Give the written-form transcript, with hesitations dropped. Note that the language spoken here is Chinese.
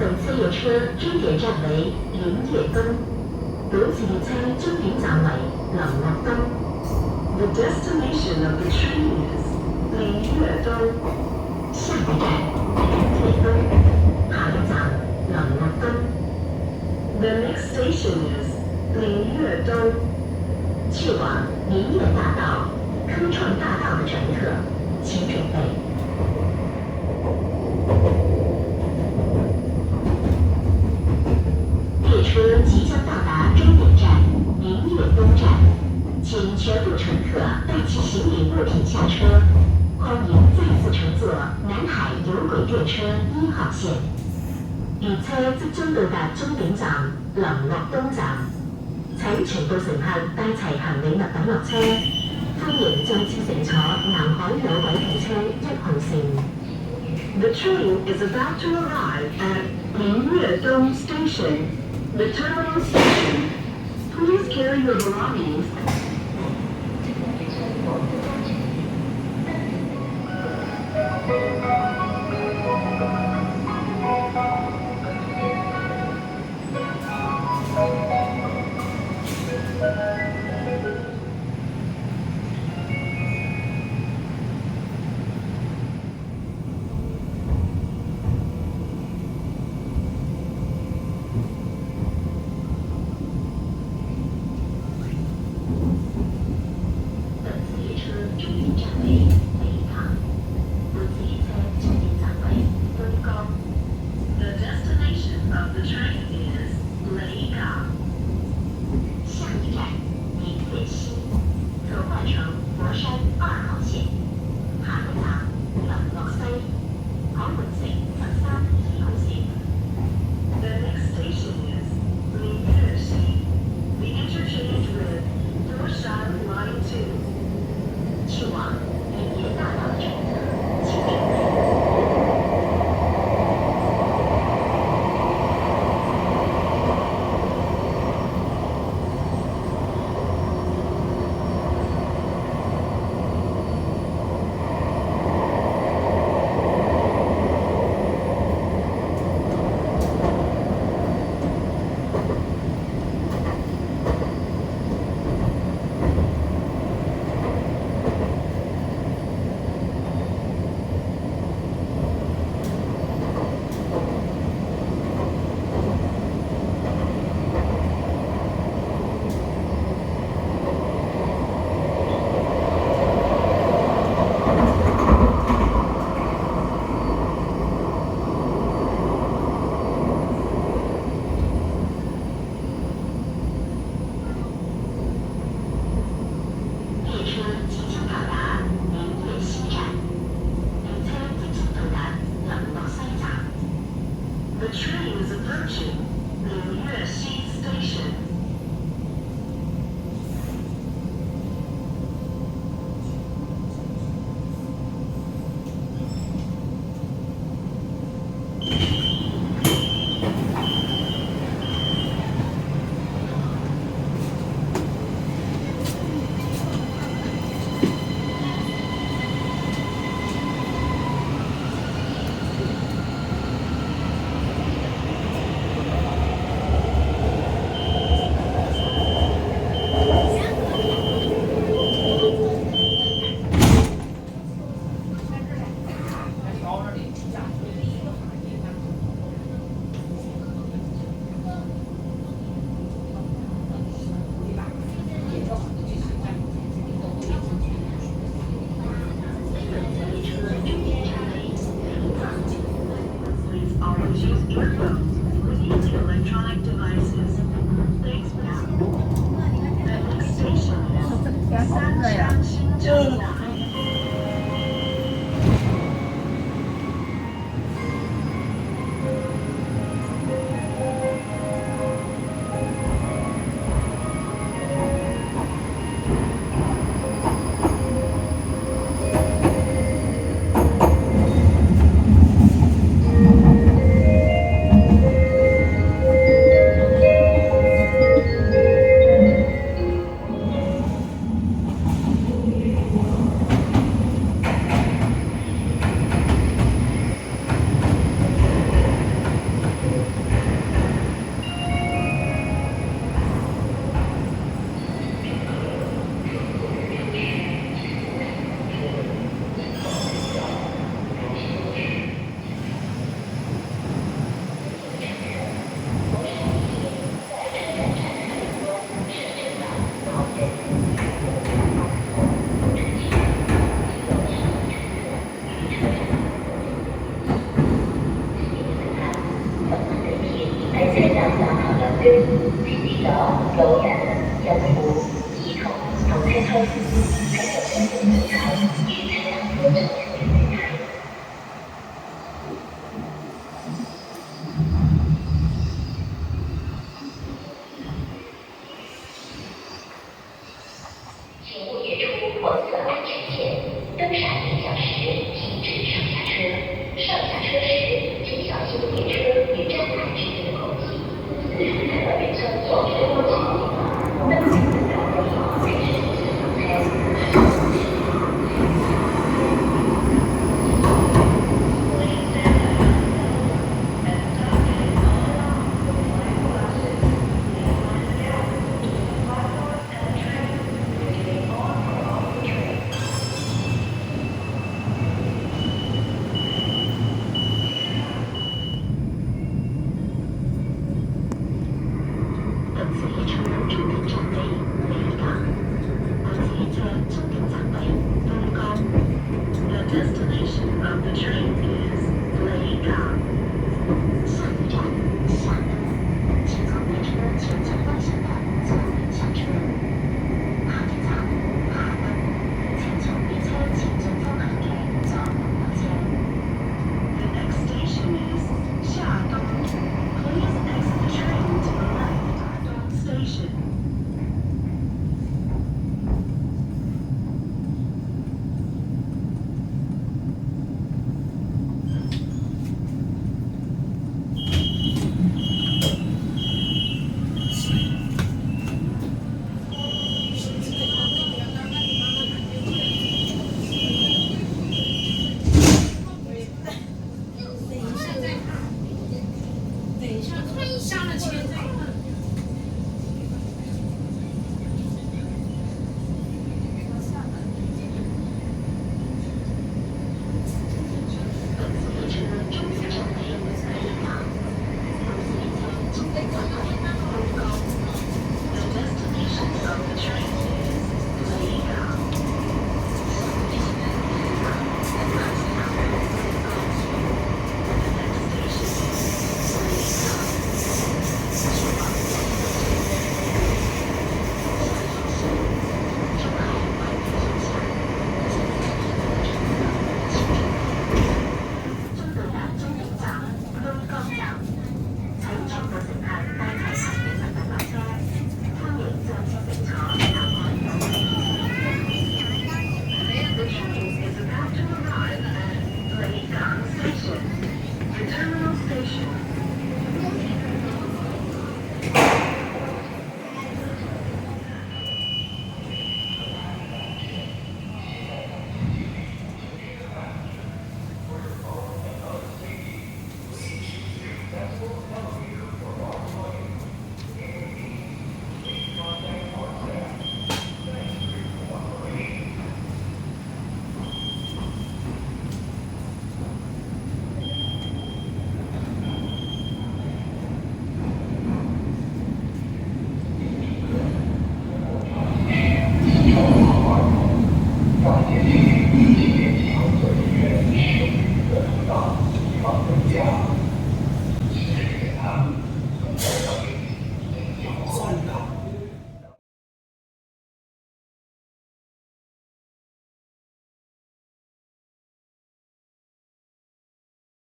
本次列车终点站为林业东，本次列车终点站为林乐东。The destination of the train is 林乐东。下一站林业东，下一站林乐东。The next station is 林乐东。去往林业大道、科创大道的乘客，请准备。列车即将到达终点站林业东站，请全部乘客带齐行李物品下车。欢迎再次乘坐南海有轨电车1號線。列車即將到達終點站林樂東站，請全部乘客帶齊行李物品落車。歡迎再次乘坐南海有軌電車1號線。The train is about to arrive at 林樂東 Station, the terminal station. Please carry your belongings. 《对，请记得永远沿途一同走开车，还有身份证牌与车辆正确分开。请勿越出黄色安全线。灯闪影响时，停止上下车。上下车时，请小心列车与站台之间的空隙。此时看到人车左侧空隙，灯闪的表面开始进行扫开。本次列车终点站为雷港，本次列车终点站为东港。The destination of the train is 雷港。下一站厦门，请从列车前进方向的左门下车。下一站厦门，请从列车前进方向的左門落車。The next station is 廈東。Please exit the train to the left. Station. 4